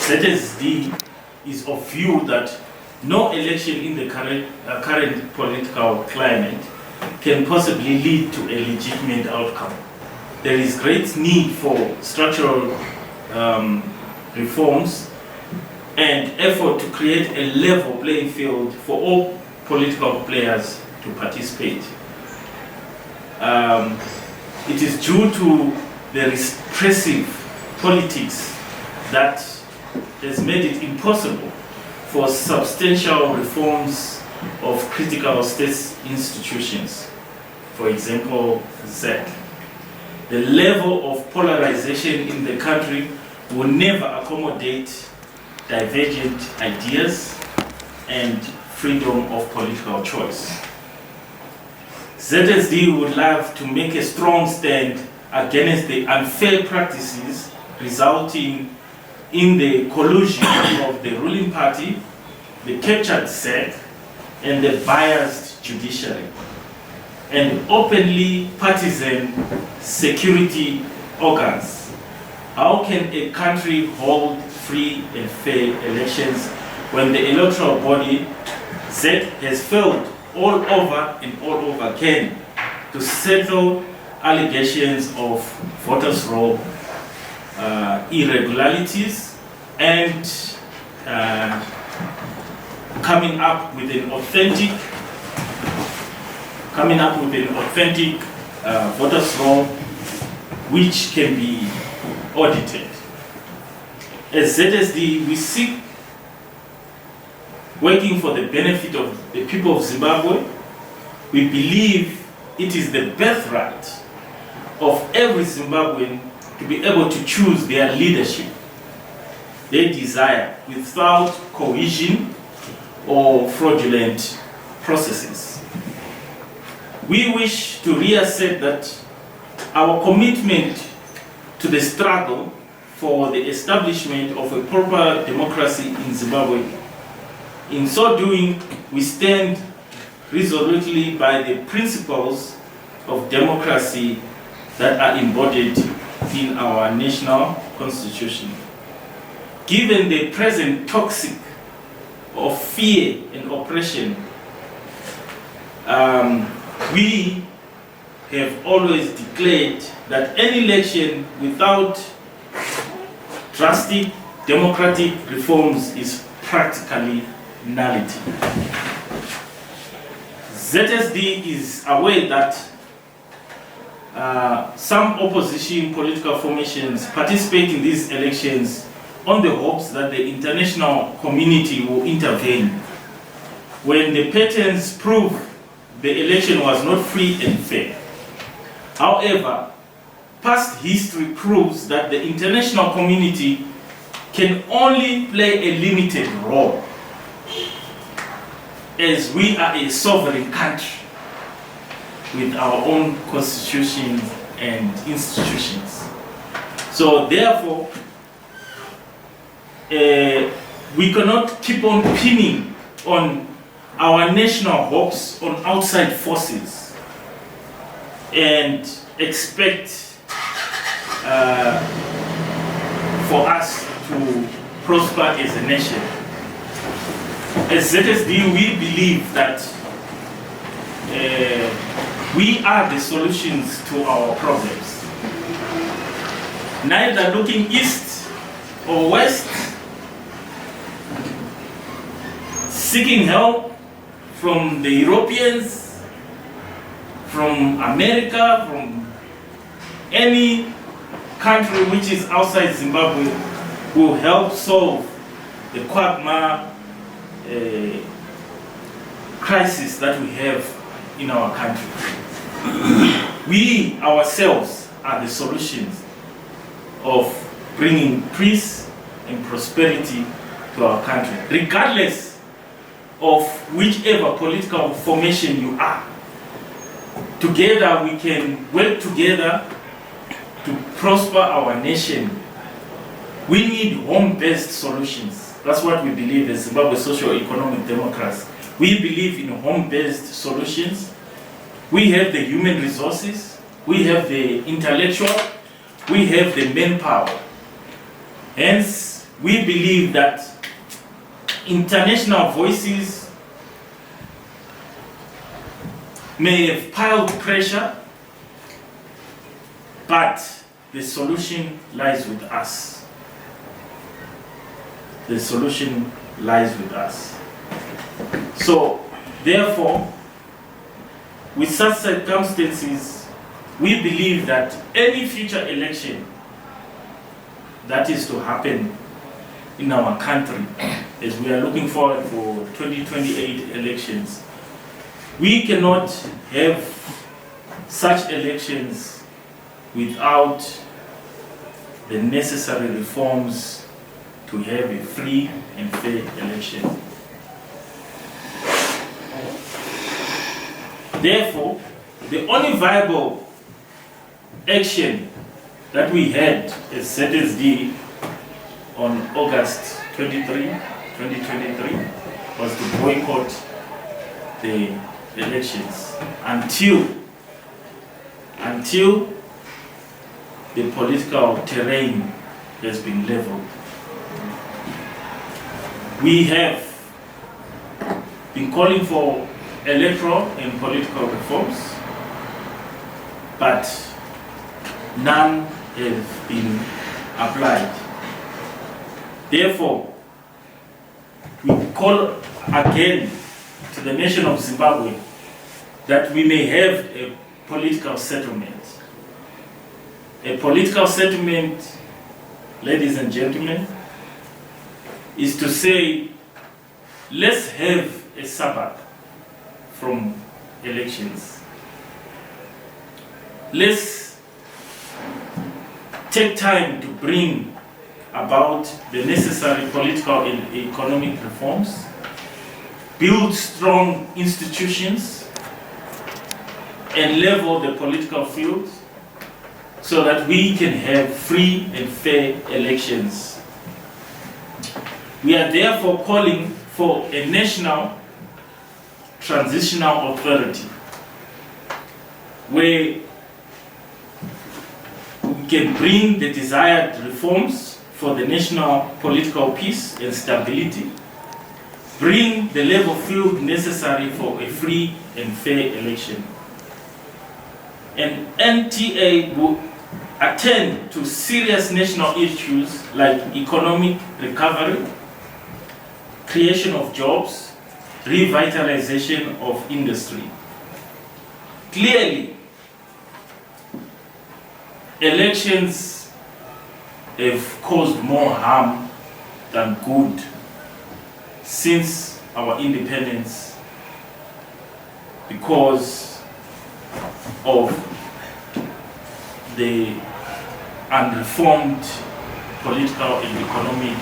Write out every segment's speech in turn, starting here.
ZSD is of view that no election in the current political climate can possibly lead to a legitimate outcome. There is great need for structural reforms and effort to create a level playing field for all political players to participate. It is due to the repressive politics that has made it impossible for substantial reforms of critical state institutions, for example, ZEC. The level of polarization in the country will never accommodate divergent ideas and freedom of political choice. ZSD would love to make a strong stand against the unfair practices resulting in the collusion of the ruling party, the captured SEC, and the biased judiciary, and openly partisan security organs. How can a country hold free and fair elections when the electoral body, ZEC, has failed all over and all over again to settle allegations of voters' roll irregularities and coming up with an authentic voters' roll which can be audited. As ZSD, we seek working for the benefit of the people of Zimbabwe. We believe it is the birthright of every Zimbabwean to be able to choose their leadership they desire without coercion or fraudulent processes. We wish to reassert that our commitment to the struggle for the establishment of a proper democracy in Zimbabwe. In so doing, we stand resolutely by the principles of democracy that are embodied in our national constitution. Given the present toxic of fear and oppression, we have always declared that any election without drastic democratic reforms is practically nullity. ZSD is aware that some opposition political formations participate in these elections on the hopes that the international community will intervene when the patterns prove the election was not free and fair. However, past history proves that the international community can only play a limited role, as we are a sovereign country with our own constitution and institutions. So therefore, we cannot keep on pinning on our national hopes on outside forces and expect for us to prosper as a nation. As ZSD, we believe that we are the solutions to our problems. Neither looking east or west, seeking help from the Europeans, from America, from any country which is outside Zimbabwe, will help solve the quagmire crisis that we have in our country. We ourselves are the solutions of bringing peace and prosperity to our country, regardless of whichever political formation you are. Together we can work together to prosper our nation. We need home-based solutions. That's what we believe as Zimbabwe Socio-Economic Democrats. We believe in home-based solutions. We have the human resources, we have the intellectual, we have the manpower. Hence, we believe that international voices may have piled pressure, but the solution lies with us. The solution lies with us. So, therefore, with such circumstances, we believe that any future election that is to happen in our country, as we are looking forward for 2028 elections, we cannot have such elections without the necessary reforms to have a free and fair election. Therefore, the only viable action that we had as ZSD on August 23, 2023 was to boycott the elections until the political terrain has been leveled. We have been calling for electoral and political reforms, but none have been applied. Therefore, we call again to the nation of Zimbabwe that we may have a political settlement. A political settlement, ladies and gentlemen, is to say, let's have a sabbath from elections. Let's take time to bring about the necessary political and economic reforms, build strong institutions, and level the political field so that we can have free and fair elections. We are therefore calling for a national transitional authority where we can bring the desired reforms for the national political peace and stability, bring the level field necessary for a free and fair election. And NTA will attend to serious national issues like economic recovery, creation of jobs, revitalization of industry. Clearly, elections have caused more harm than good since our independence because of the unreformed political and economic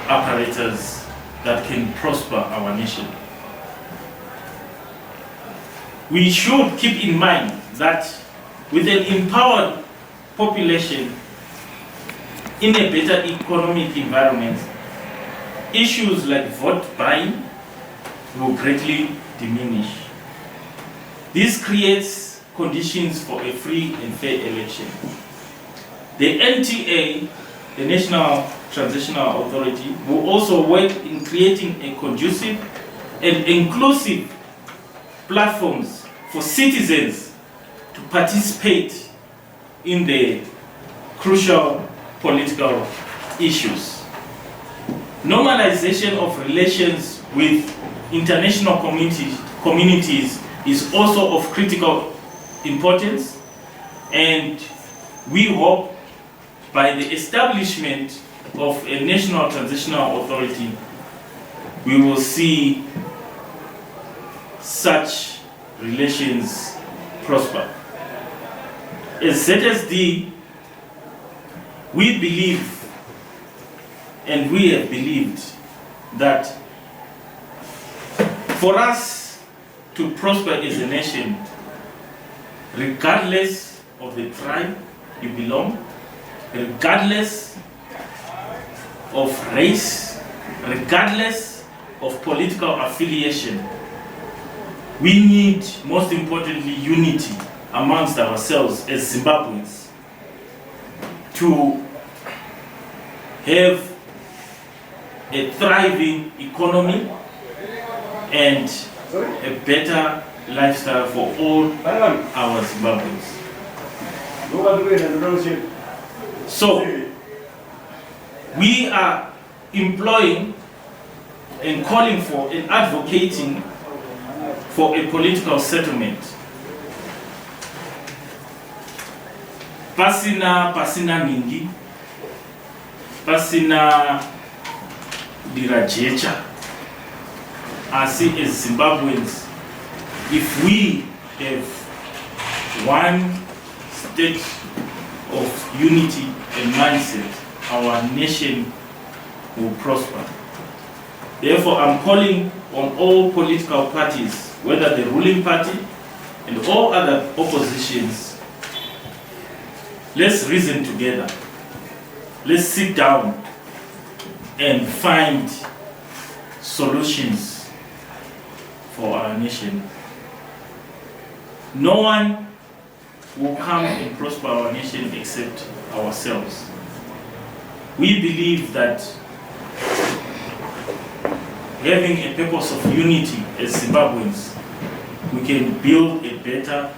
apparatus that can prosper our nation. We should keep in mind that with an empowered population in a better economic environment, issues like vote buying will greatly diminish. This creates conditions for a free and fair election. The NTA, the National Transitional Authority, will also work in creating a conducive and inclusive platforms for citizens to participate in the crucial political issues. Normalization of relations with international communities is also of critical importance, and we hope by the establishment of a national transitional authority, we will see such relations prosper. As ZSD, we believe and we have believed that for us to prosper as a nation, regardless of the tribe you belong, regardless of race, regardless of political affiliation, we need, most importantly, unity amongst ourselves as Zimbabweans to have a thriving economy and a better lifestyle for all our Zimbabweans. So, we are employing and calling for and advocating for a political settlement. Pasina ningi, pasina dirajecha. As Zimbabweans, if we have one state of unity and mindset, our nation will prosper. Therefore, I'm calling on all political parties, whether the ruling party and all other oppositions, let's reason together. Let's sit down and find solutions for our nation. No one will come and prosper our nation except ourselves. We believe that having a purpose of unity as Zimbabweans, we can build a better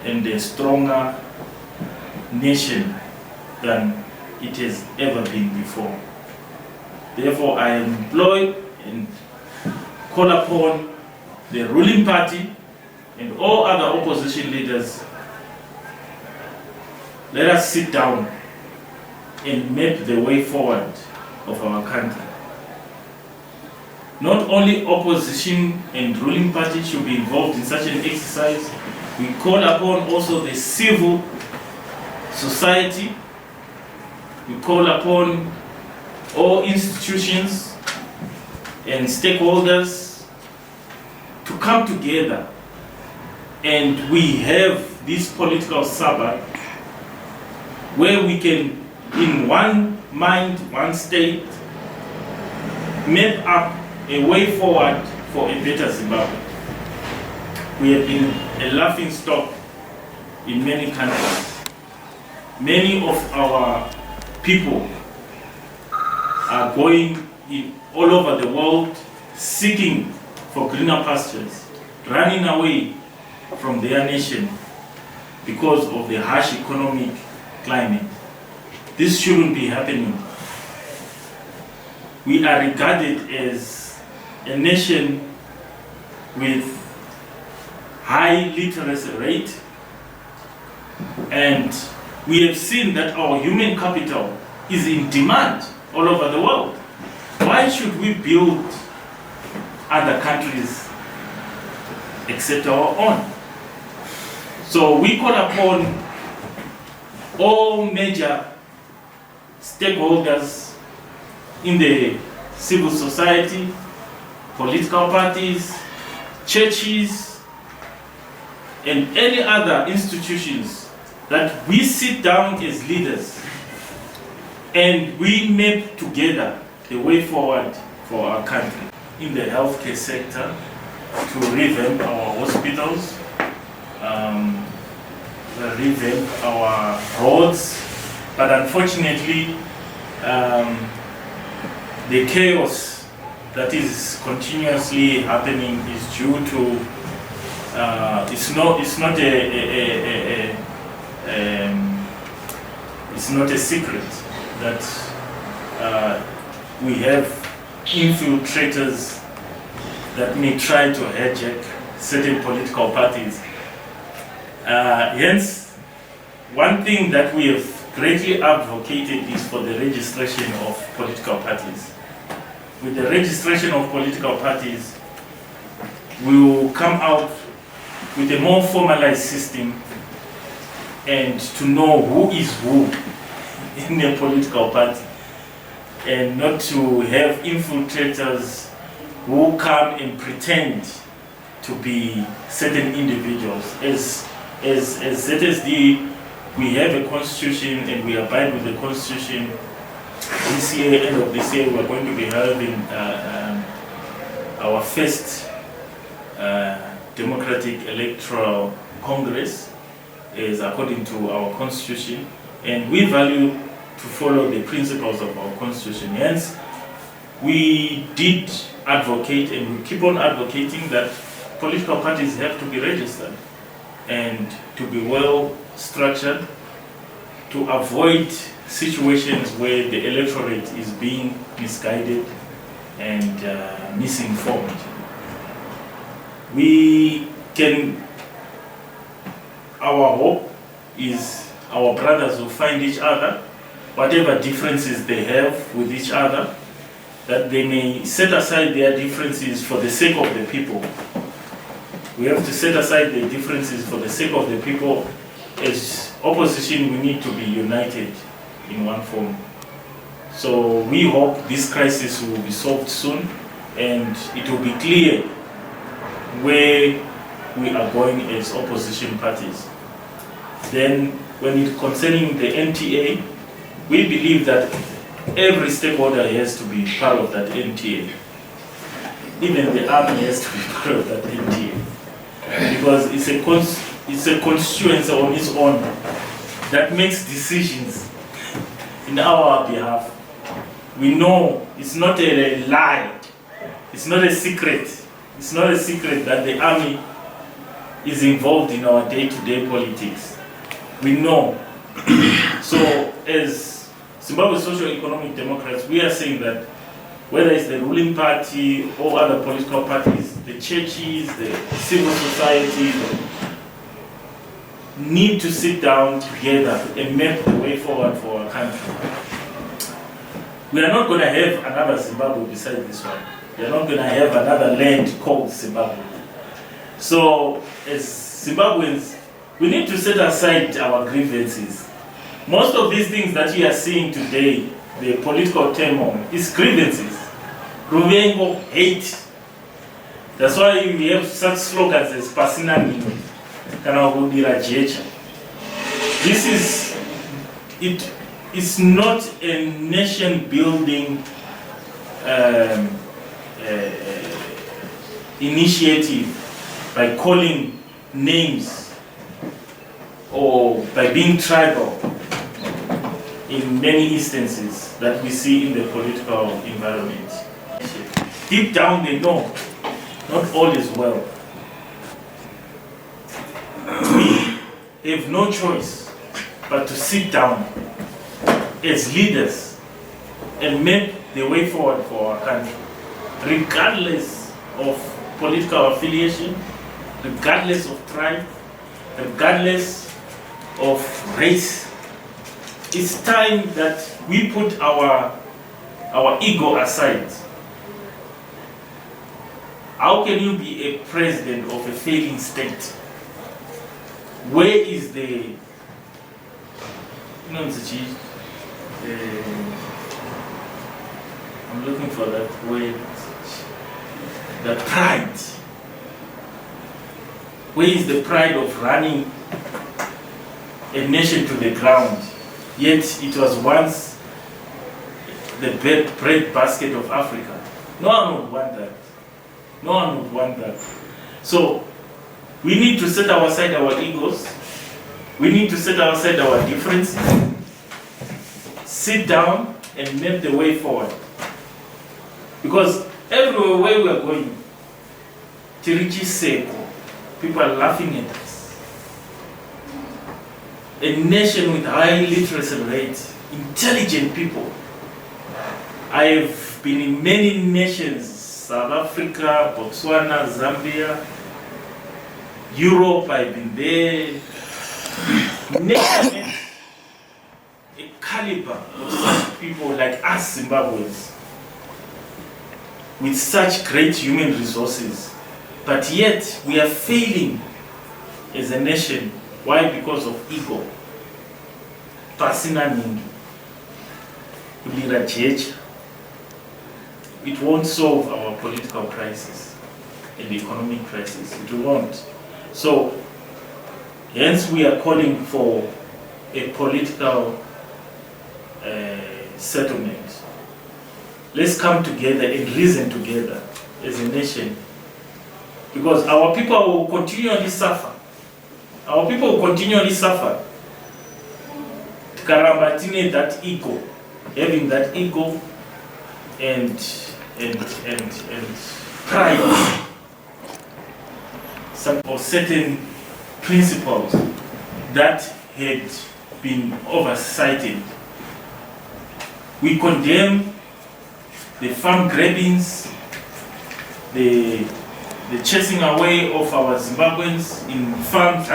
and a stronger nation than it has ever been before. Therefore, I employ and call upon the ruling party and all other opposition leaders. Let us sit down and map the way forward of our country. Not only opposition and ruling party should be involved in such an exercise, we call upon also the civil society. We call upon all institutions and stakeholders to come together, and we have this political sabbath where we can, in one mind, one state, map up a way forward for a better Zimbabwe. We have been a laughing stock in many countries. Many of our people are going all over the world seeking for greener pastures, running away from their nation because of the harsh economic climate. This shouldn't be happening. We are regarded as a nation with high literacy rate, and we have seen that our human capital is in demand all over the world. Why should we build other countries except our own? So we call upon all major stakeholders in the civil society, political parties, churches, and any other institutions that we sit down as leaders and we map together the way forward for our country. In the healthcare sector, to revamp our hospitals, revamp our roads, but unfortunately the chaos that is continuously happening is due to it's not a secret that we have infiltrators that may try to hijack certain political parties. Hence, one thing that we have greatly advocated is for the registration of political parties. With the registration of political parties, we will come out with a more formalized system and to know who is who in a political party, and not to have infiltrators who come and pretend to be certain individuals. As ZSD, we have a constitution and we abide with the constitution. This year, end of this year, we are going to be having our first Democratic Electoral Congress, is according to our constitution, and we value to follow the principles of our constitution. Hence, we did advocate and we keep on advocating that political parties have to be registered and to be well structured to avoid situations where the electorate is being misguided and misinformed. Our hope is our brothers will find each other, whatever differences they have with each other, that they may set aside their differences for the sake of the people. We have to set aside the differences for the sake of the people. As opposition, we need to be united in one form. So we hope this crisis will be solved soon and it will be clear where we are going as opposition parties. Then, when it concerning the NTA, we believe that every stakeholder has to be part of that NTA. Even the army has to be part of that NTA. Because it's a constituency on its own that makes decisions in our behalf. We know it's not a lie, it's not a secret. It's not a secret that the army is involved in our day-to-day politics. We know. So as Zimbabwe Socio-Economic Democrats, we are saying that whether it's the ruling party or other political parties, the churches, the civil society, need to sit down together and map the way forward for our country. We are not going to have another Zimbabwe beside this one. We are not going to have another land called Zimbabwe. So, as Zimbabweans, we need to set aside our grievances. Most of these things that you are seeing today, the political turmoil, is grievances. Ruvengo, hate. That's why we have such slogans as Pasina Nino, Kanahudira Jecha. This is, it's not a nation building initiative by calling names or by being tribal in many instances that we see in the political environment. Deep down they know not all is well. We have no choice but to sit down as leaders and make the way forward for our country, regardless of political affiliation, regardless of tribe, regardless of race. It's time that we put our ego aside. How can you be a president of a failing state? Where is the I'm looking for that word. The pride. Where is the pride of running a nation to the ground? Yet it was once the bread basket of Africa. No one would want that. No one would want that. So we need to set aside our egos. We need to set aside our differences. Sit down and map the way forward. Because everywhere we are going, Tirichi Seko, people are laughing at us. A nation with high literacy rates, intelligent people. I have been in many nations, South Africa, Botswana, Zambia, Europe, I've been there. Never met a caliber of such people like us Zimbabweans with such great human resources. But yet we are failing as a nation. Why? Because of ego. Pasina Ningi. Ulira Jecha. It won't solve our political crisis and the economic crisis. It won't. So, hence we are calling for a political settlement. Let's come together and reason together as a nation. Because our people will continually suffer. Our people will continually suffer. Karamba tine that ego, having that ego and pride, some of certain principles that had been oversighted. We condemn the farm grabbings, the chasing away of our Zimbabweans in farms,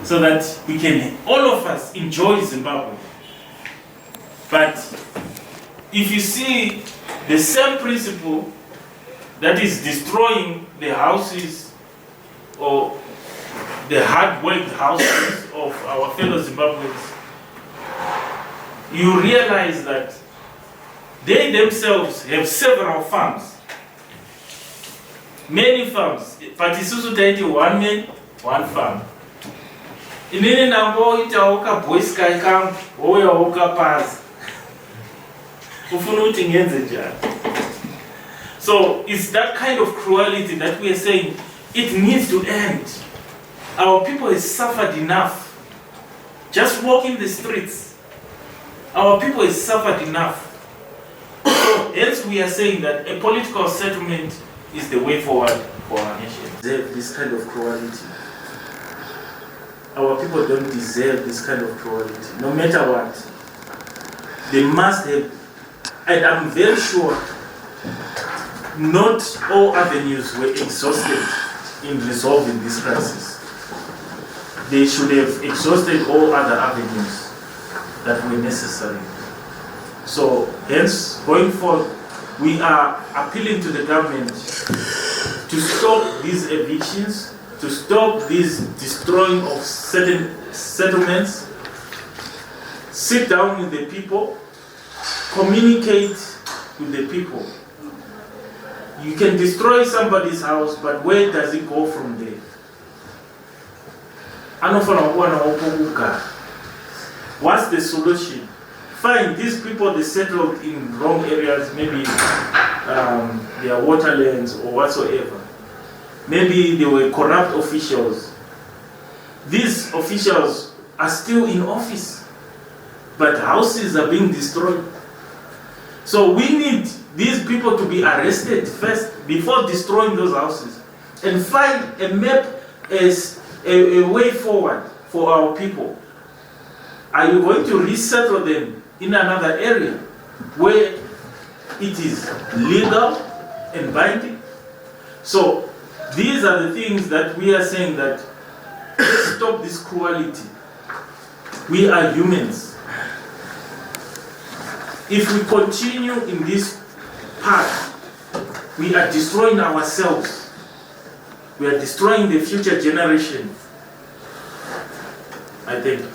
so that we can, all of us, enjoy Zimbabwe. But if you see the same principle that is destroying the houses or the hard-worked houses of our fellow Zimbabweans, you realize that they themselves have several farms, many farms, but isusu taiti one man, one farm. Inini nango itaoka boy sky camp, oka pass. So it's that kind of cruelty that we are saying it needs to end. Our people have suffered enough. Just walking the streets, our people have suffered enough. So hence we are saying that a political settlement is the way forward for our nation. This kind of cruelty. Our people don't deserve this kind of cruelty, no matter what. They must have, and I'm very sure not all avenues were exhausted in resolving this crisis. They should have exhausted all other avenues that were necessary. So hence, going forward, we are appealing to the government to stop these evictions, to stop this destroying of certain settlements, sit down with the people, communicate with the people. You can destroy somebody's house, but where does it go from there? What's the solution? Fine, these people, they settled in wrong areas, maybe their waterlands or whatsoever. Maybe they were corrupt officials. These officials are still in office, but houses are being destroyed. So we need these people to be arrested first before destroying those houses, and find a map as a way forward for our people. Are you going to resettle them in another area where it is legal and binding? So these are the things that we are saying that let's stop this cruelty. We are humans. If we continue in this path, we are destroying ourselves. We are destroying the future generation. I think.